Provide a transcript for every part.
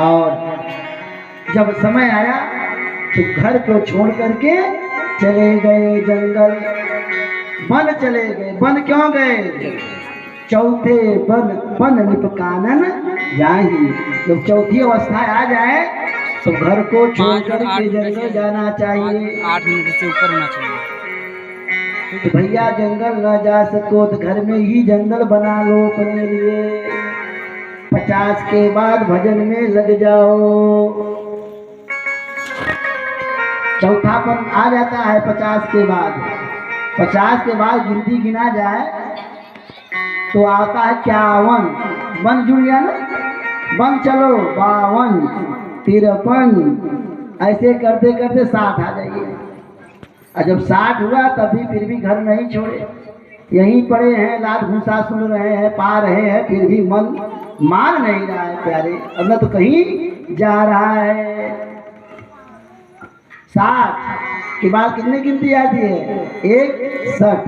और जब समय आया तो घर को छोड़ करके चले गए जंगल, वन चले गए। वन क्यों गए? चौथे वन निपकानन जाहि। जब चौथी अवस्था आ जाए तो घर को छोड़ करके जंगल जाना चाहिए। 8 मिनट से ऊपर होना चाहिए। तो भैया जंगल न जा सको तो घर में ही जंगल बना लो अपने लिए। 50 के बाद भजन में लग जाओ। चौथापन आ जाता है 50 के बाद। 50 के बाद गिनती गिना जाए तो आता है 51। वन जुड़ गया ना, वन चलो 52, 53, ऐसे करते करते 60 आ जाइए। और जब 60 हुआ तभी फिर भी घर नहीं छोड़े, यहीं पड़े हैं, लात भूसा सुन रहे हैं, पा रहे हैं, फिर भी मन मान नहीं रहा है प्यारे। अब न तो कहीं जा रहा है। 60 के बाद कितनी गिनती आती है? 61।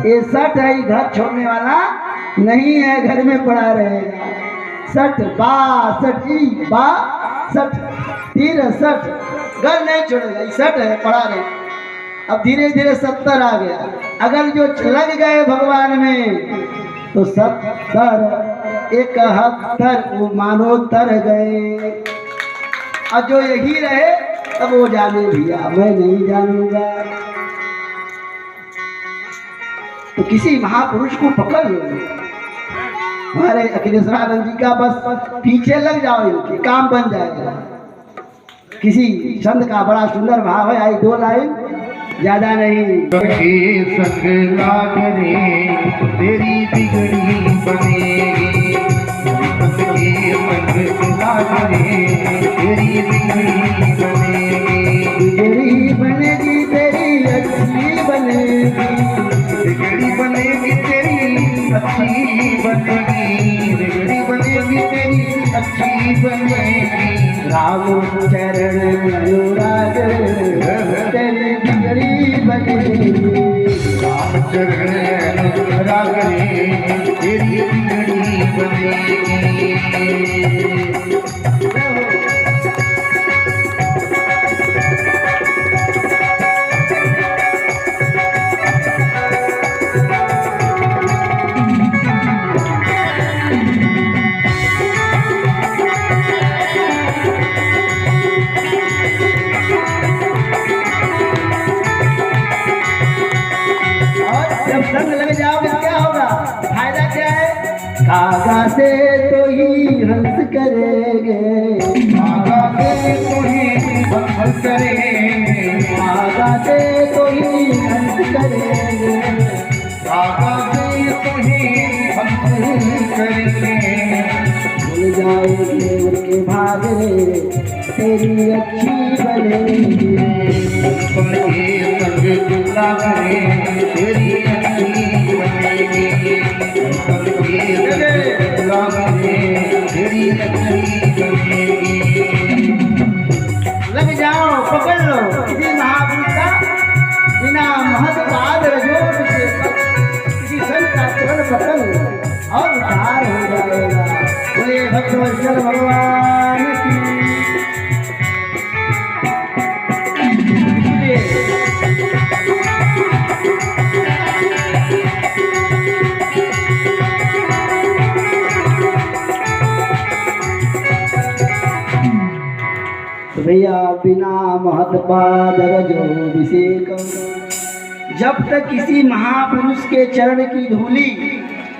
61 है, घर छोड़ने वाला नहीं है, घर में पड़ा रहेगा। 60, 62, 63, घर नहीं छोड़ेगा। 61 है, पड़ा रहे। अब धीरे धीरे 70 आ गया। अगर जो लग गए भगवान में तो 70, 71 वो मानो तर गए। और जो यही रहे तब वो जाने भैया मैं नहीं जानूंगा। तो किसी महापुरुष को पकड़ लो। हमारे अखिलेश्वरानंद जी का बस पीछे लग जाओ, इनके काम बन जाएगा। किसी संत का बड़ा सुंदर भाव है, आई 2 लाइन, ज्यादा नहीं। संग लाग रे तेरी बिगड़ी बनेगी, संग लाग रे तेरी बिगड़ी बनेगी। बिगड़ी बनेगी तेरी अच्छी बनेगी, बिगड़ी बनेगी तेरी अच्छी बनेगी, बिगड़ी बनेगी तेरी अच्छी बनेगी। राम चरण अनुराग तेरी बिगड़ी बनेगी। राम चरण अनुराग रे तेरी बिगड़ी बनेगी। संग लग जाओगे क्या होगा? फायदा क्या है? कागा से तो ही हंस करेंगे, कागा से तो ही हंस करेंगे, कागा से तो ही हंस करेंगे, कागा से तो ही हंस करेंगे। भूल जाएंगे उनके भाग रे तेरी अच्छी बनेगी। उनके संग लाग रे तेरी अच्छी बनेगी, उनके संग लाग रे तेरी अच्छी बनेगी। लग जाओ, पकड़ लो किसी महापुरुष का, बिना महत्व आदर जोर से किसी संत का चरण पकड़ लो और उद्धार हो जाएगा। बोले भक्तवत्सल भगवान की। तो भैया बिना महत्वादर जो अभिषेक, जब तक किसी महापुरुष के चरण की धूली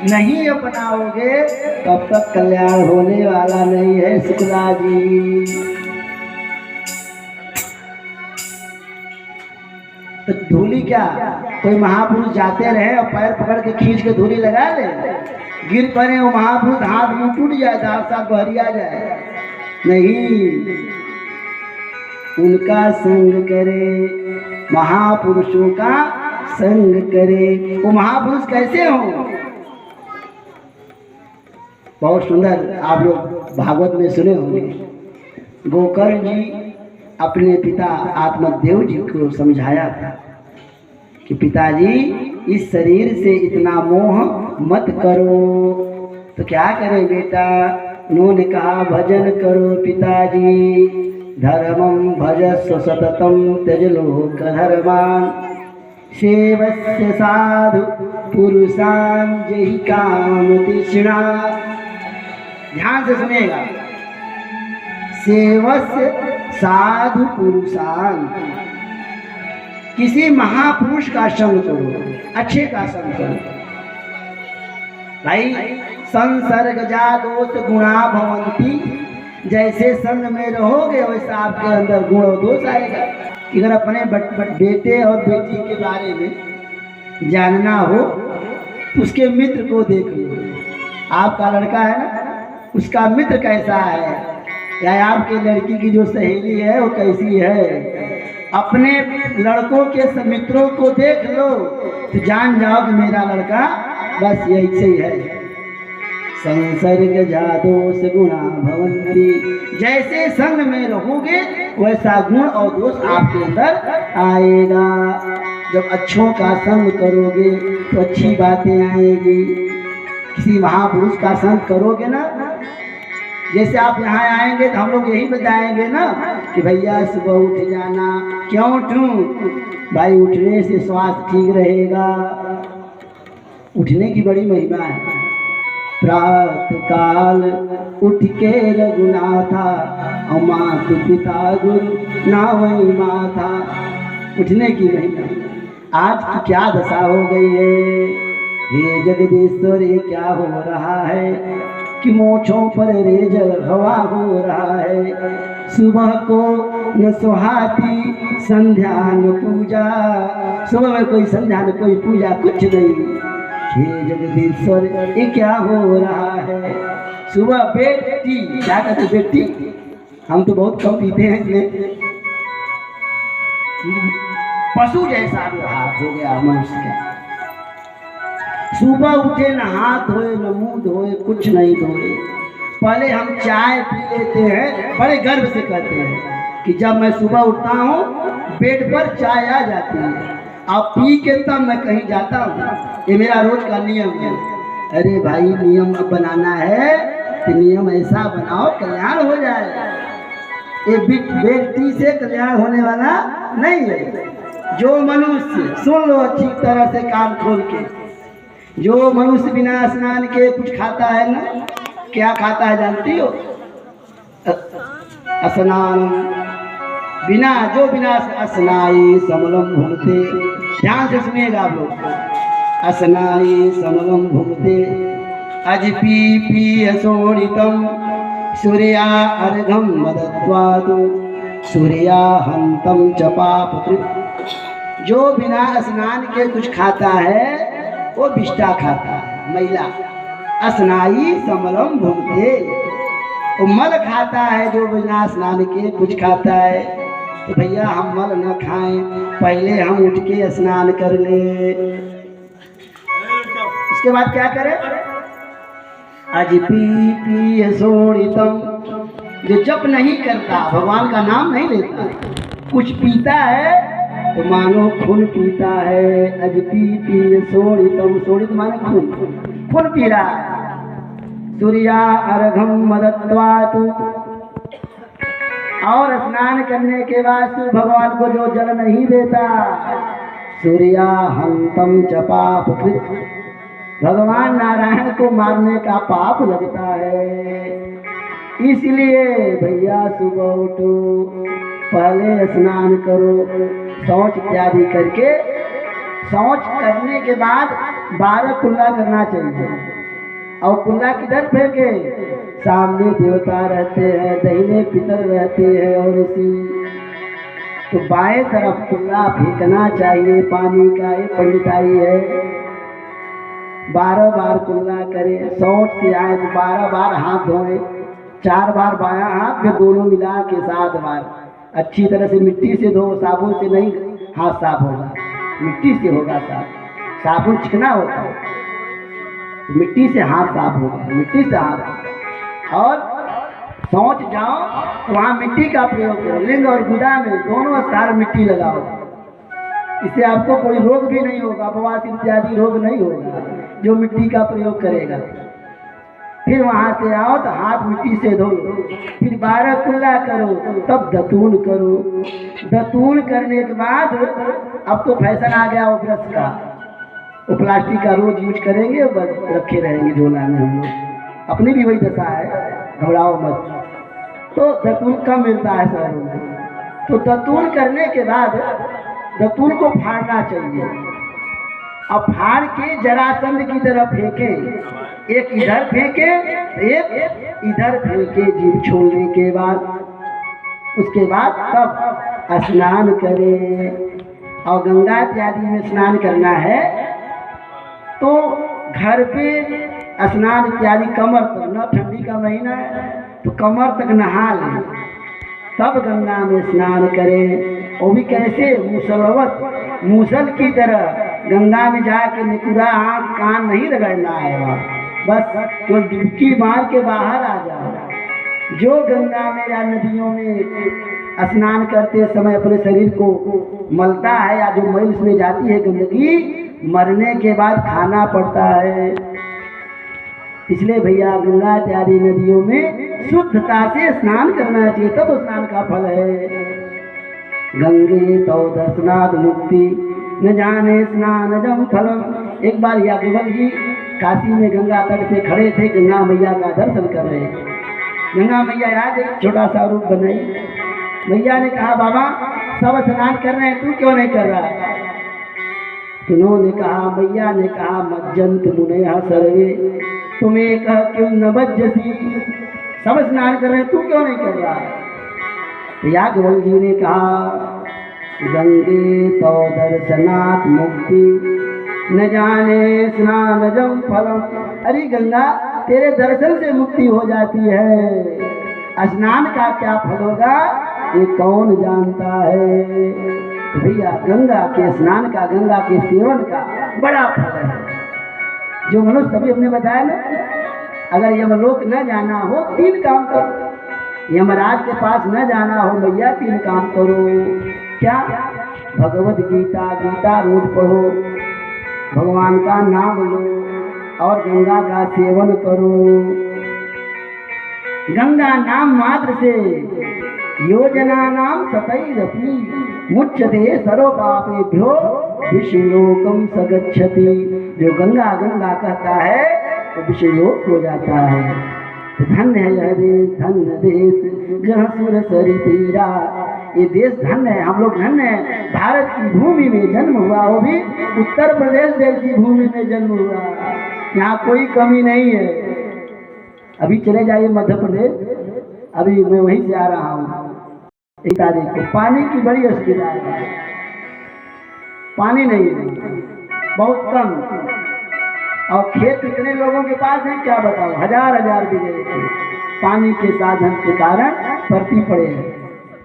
नहीं अपनाओगे तब तक कल्याण होने वाला नहीं है शुक्ला जी। तो धूली क्या, कोई महापुरुष जाते रहे और पैर पकड़ के खींच के धूली लगा ले, गिर पड़े वो महापुरुष, हाथ मुंह टूट जाए, दांत साथ बहरिया जाए। नहीं, उनका संग करे, महापुरुषों का संग करे। वो महापुरुष कैसे हो? बहुत सुंदर आप लोग भागवत में सुने होंगे। गोकर्ण जी अपने पिता आत्मदेव जी को समझाया था कि पिताजी इस शरीर से इतना मोह मत करो। तो क्या करें बेटा? उन्होंने कहा भजन करो पिताजी, धर्मम भजस्व सततम त्यज लोक धर्मान, सेवस्य साधु पुरुषान जहि काम तृष्णा। ध्यान से सुनिएगा, सेवस्य साधु पुरुषान, किसी महापुरुष का संग करो, अच्छे का संग करो। भाई संसर्ग जा दोष गुणा भवंती, जैसे संग में रहोगे वैसा आपके अंदर गुण और दोष आएगा। अगर अपने बेटे और बेटी के बारे में जानना हो तो उसके मित्र को देख लो। आपका लड़का है ना, उसका मित्र कैसा है, या आपके लड़की की जो सहेली है वो कैसी है। अपने लड़कों के मित्रों को देख लो तो जान जाओ कि मेरा लड़का बस यही से ही है। संसर्ग जादोष गुणा भवंती, जैसे संग में रहोगे वैसा गुण और दोष आपके अंदर आएगा। जब अच्छों का संग करोगे तो अच्छी बातें आएगी। किसी महापुरुष का संग करोगे ना, जैसे आप यहाँ आएंगे तो हम लोग यही बताएंगे ना कि भैया सुबह उठ जाना। क्यों उठूं? भाई उठने से स्वास्थ्य ठीक रहेगा। उठने की बड़ी महिमा है। प्रातः काल उठ के रघुनाथा, मात पिता गुरु नावई माथा। उठने की महिमा। आज की क्या दशा हो गई है, हे जगदीश्वर ये क्या हो रहा है कि मोछों पर रेजर हवा हो रहा है। सुबह को न सुहाती संध्या न पूजा, सुबह में कोई संध्या न कोई पूजा, कुछ नहीं। हे जगदीश्वर ये क्या हो रहा है। सुबह बेटी, क्या कहते बेटी, हम तो बहुत कम पीते हैं इसलिए पशु जैसा व्यवहार हो गया मनुष्य का। सुबह उठे न हाथ धोए न मुंह धोए, कुछ नहीं धोए। पहले हम चाय पी लेते हैं, बड़े गर्व से कहते हैं कि जब मैं सुबह उठता हूँ बेड पर चाय आ जाती है, अब पी के तब मैं कहीं जाता हूँ। ये मेरा रोज का नियम है। अरे भाई नियम बनाना है तो नियम ऐसा बनाओ कल्याण हो जाए। ये बेटी से कल्याण होने वाला नहीं है। जो मनुष्य, सुन लो अच्छी तरह से कान खोल के, जो मनुष्य बिना स्नान के कुछ खाता है ना, क्या खाता है जानती हो? स्नान बिना, जो बिना स्नाई समलम भूमते। ध्यान से सुनिएगा आप लोग। स्नाई समलम भूमते अज पी पी शोणितम सूर्या अर्घम मदत्वादु सूर्या हंतम च पापकृत। जो बिना स्नान के कुछ खाता है वो विष्टा खाता है, महिला। स्नाई समलम भूमते, वो मल खाता है जो बिना स्नान के कुछ खाता है। तो भैया हम मल न खाएं, पहले हम उठ के स्नान कर ले। उसके बाद क्या करें? अज पी पी शोणितम, जो जप नहीं करता, भगवान का नाम नहीं लेता, कुछ पीता है तो मानो खून पीता है। अज पी पी शोणितम, शोणित माने खून, खून पी रहा है। सूर्या अर्घम मदत्वातु, और स्नान करने के बाद भगवान को जो जल नहीं देता, सूर्या हंतम च पापकृत, भगवान नारायण को मारने का पाप लगता है। इसलिए भैया सुबह उठो, पहले स्नान करो, शौच इत्यादि करके, शौच करने के बाद 12 कुल्ला करना चाहिए। और कुल्ला किधर फेंके? सामने देवता रहते हैं, दाहिने पितर रहते हैं, और इसी तो बाएं तरफ कुल्ला फेंकना चाहिए पानी का। ये पंडिताई है। 12 बार कुल्ला करें, शौच से आए तो 12 बार हाथ धोए, 4 बार बायां हाथ, फिर दोनों मिला के 7 बार। अच्छी तरह से मिट्टी से धो, साबुन से नहीं हाथ साफ होगा, मिट्टी से होगा साफ। साबुन चिकना होता है, मिट्टी से हाथ साफ होगा, मिट्टी से हाथ। और शौच जाओ तो वहाँ मिट्टी का प्रयोग करो, लिंग और गुदा में दोनों स्थान मिट्टी लगाओ। इससे आपको कोई रोग भी नहीं होगा, बवासीर इत्यादि रोग नहीं होगा जो मिट्टी का प्रयोग करेगा। फिर वहां से आओ तो हाथ मिट्टी से धो, फिर 12 कुल्ला करो, तब दतून करो। दतून करने के बाद अब तो फैशन आ गया वो ब्रश का, वो प्लास्टिक का रोज यूज करेंगे, बस रखे रहेंगे झोला में हम लोग। अपनी भी वही दशा है, घबराओ मत। तो दतून कम मिलता है शहरों में। तो दतून करने के बाद दतून को फाड़ना चाहिए। अब फाड़ के जरासंध की तरफ फेंके, एक इधर फेंके एक इधर फेंके, जीभ छोड़ने के बाद उसके बाद तब स्नान करें। और गंगा इत्यादि में स्नान करना है तो घर पे स्नान इत्यादि कमर तक, न ठंडी का महीना है तो कमर तक नहा लें, तब गंगा में स्नान करें। वो भी कैसे? मुसलवत, मूसल की तरह गंगा में जाके निकुरा आँख कान नहीं रगड़ना है, बस तो डुबकी मार के बाहर आ जाओ। जो गंगा में या नदियों में स्नान करते समय अपने शरीर को मलता है या जो मैल इसमें जाती है गंदगी, मरने के बाद खाना पड़ता है। इसलिए भैया गंगा इत्यादि नदियों में शुद्धता से स्नान करना चाहिए, तब स्नान का फल है। गंगे तो दर्शनाथ मुक्ति न जाने स्नान जम फलम। एक बार याज्ञवल्क्य जी काशी में गंगा तट पे खड़े थे, गंगा मैया का दर्शन कर रहे। गंगा मैया आज एक छोटा सा रूप बनाई। मैया ने कहा बाबा सब स्नान कर रहे हैं, तू क्यों नहीं कर रहा है? उन्होंने कहा, मैया ने कहा मज्जंत मुनयः सर्वे तुम्हें कह क्यों न बज्जसी। सब स्नान कर रहे हैं, तू क्यों नहीं कर रहा? याज्ञवल्क्य जी ने कहा गंगे तो दर्शनात् मुक्ति न जाने स्नान जम फलम। अरे गंगा तेरे दर्शन से मुक्ति हो जाती है, स्नान का क्या फल होगा ये कौन जानता है? तो भैया गंगा के स्नान का, गंगा के सेवन का बड़ा फल है। जो मनुष्य अभी हमने बताया ना, अगर यमलोक न जाना हो 3 काम करो, यमराज के पास न जाना हो भैया 3 काम करो। क्या? भगवत गीता, गीता रोज पढ़ो, भगवान का नाम लो और गंगा का सेवन करो। गंगा नाम मात्र से योजना नाम सतैरपि मुच्यते सर्व पापेभ्यो विषयलोकम सगच्छति। जो गंगा गंगा कहता है तो विषयलोक हो जाता है। धन्य है यह देश, धन्य देश जहाँ सुर सरी तीरा। ये देश धन्य है, हम लोग धन्य है। भारत की भूमि में जन्म हुआ, वो भी उत्तर प्रदेश देश की भूमि में जन्म हुआ, यहाँ कोई कमी नहीं है। अभी चले जाइए मध्य प्रदेश, अभी मैं वहीं से आ रहा हूँ 1 तारीख को। पानी की बड़ी असुविधा है, पानी नहीं है, बहुत कम। और खेत इतने लोगों के पास हैं क्या बताओ, हजार बीघे पानी के साधन के कारण पड़ती पड़े हैं।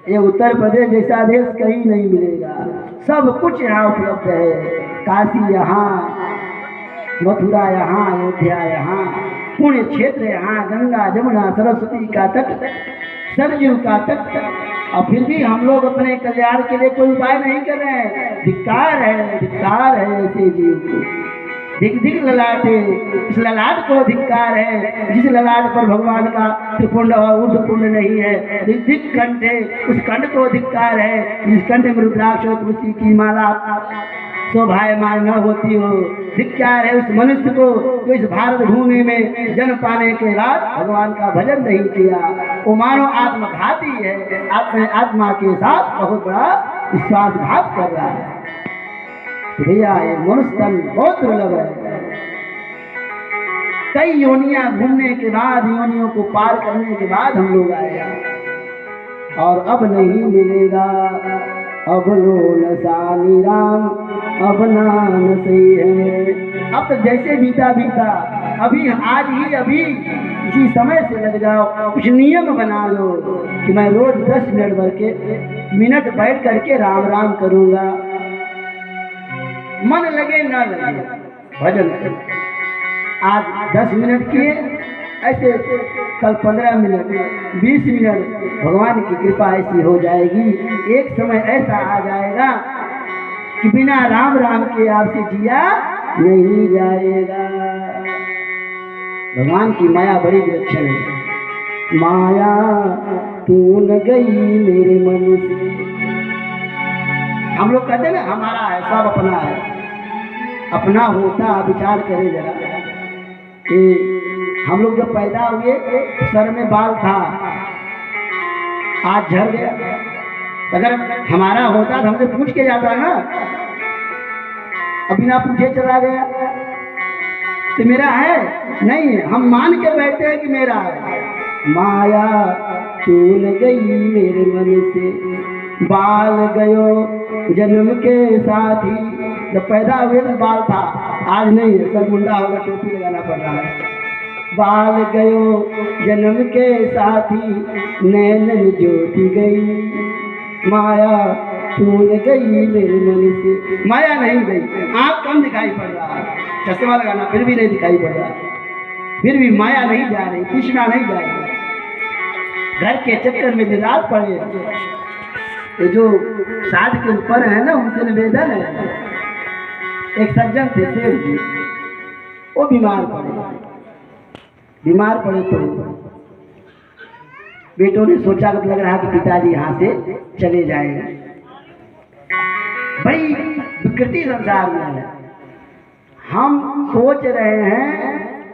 ये उत्तर प्रदेश जैसा देश कहीं नहीं मिलेगा, सब कुछ यहाँ उपलब्ध है। काशी यहाँ, मथुरा यहाँ, अयोध्या यहाँ, पुण्य क्षेत्र यहाँ, गंगा जमुना सरस्वती का तट, सरयू का तट। और फिर भी हम लोग अपने कल्याण के लिए कोई उपाय नहीं कर रहे हैं। धिक्कार है ऐसे जीव को। दिख दिख ललाटे, इस ललाट को धिक्कार है जिस ललाट पर भगवान का त्रिपुंड और ऊर्ध्वपुंड नहीं है। दिख दिख कंठ है, उस कंठ को धिक्कार है जिस कंठ में रुद्राक्ष और तुलसी की माला शोभायमान न होती हो। धिक्कार है उस मनुष्य को जो इस भारत भूमि में जन्म पाने के बाद भगवान का भजन नहीं किया। वो मानो आत्मघाती है, अपने आत्मा के साथ बहुत बड़ा विश्वासघात कर रहा है। भैया ये मनुष्य तन बहुत दुर्लभ है। कई योनियां घूमने के बाद, योनियों को पार करने के बाद हम लोग आए और अब नहीं मिलेगा। अब लो नसानी राम, अब नाम सही है। अब तो जैसे बीता बीता, अभी आज ही अभी इसी समय से लग जाओ, कुछ नियम बना लो कि मैं रोज 10 मिनट बैठ करके राम राम करूंगा। मन लगे ना लगे भजन करें। आज 10 मिनट किए, ऐसे कल 15 मिनट, 20 मिनट, भगवान की कृपा ऐसी हो जाएगी। एक समय ऐसा आ जाएगा कि बिना राम राम के आपसे जिया नहीं जाएगा। भगवान की माया बड़ी विलक्षण है। माया तू न गई मेरे मन से। हम लोग कहते हैं ना हमारा है, सब अपना है। अपना होता विचार करे जरा कि हम लोग जब पैदा हुए सर में बाल था, आज झड़ गया। अगर हमारा होता तो हमसे पूछ के जाता ना, अब बिना पूछे चला गया तो मेरा है नहीं है, हम मान के बैठे हैं कि मेरा है। माया तू न गई मेरे मन से, बाल गयो जन्म के साथ ही। जब पैदा हुए तो बाल था, आज नहीं है, सर मुंडा होगा, टोपी लगाना पड़ रहा है। बाल गयो जन्म के साथ ही नैनन ज्योति गई। माया तू न गई मेरे मन से। माया नहीं गई, आँख कम दिखाई पड़ रहा है, चश्मा लगाना फिर भी नहीं दिखाई पड़ रहा, फिर भी माया नहीं जा रही, तृष्णा नहीं जा रही। घर के चक्कर में दिन रात पड़े। ये जो 60 के ऊपर है ना, उनसे निवेदन है। एक सज्जन थे सेठ जी, वो बीमार पड़े तो बेटों ने सोचा कि लग रहा कि पिताजी यहाँ से चले जाएंगे। बड़ी विकृति संसार में है। हम सोच रहे हैं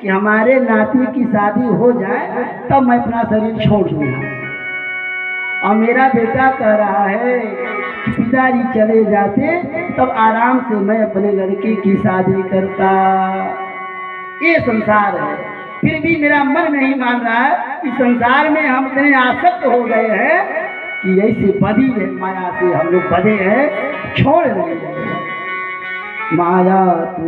कि हमारे नाती की शादी हो जाए तब मैं अपना शरीर छोड़ दूंगा, और मेरा बेटा कह रहा है कि पिताजी चले जाते तब आराम से मैं अपने लड़के की शादी करता। ये संसार है। फिर भी मेरा मन नहीं मान रहा है कि संसार में हम इतने आसक्त हो गए हैं कि ऐसे बदी है माया से हम लोग बधे हैं, छोड़ नहीं रहे। माया तू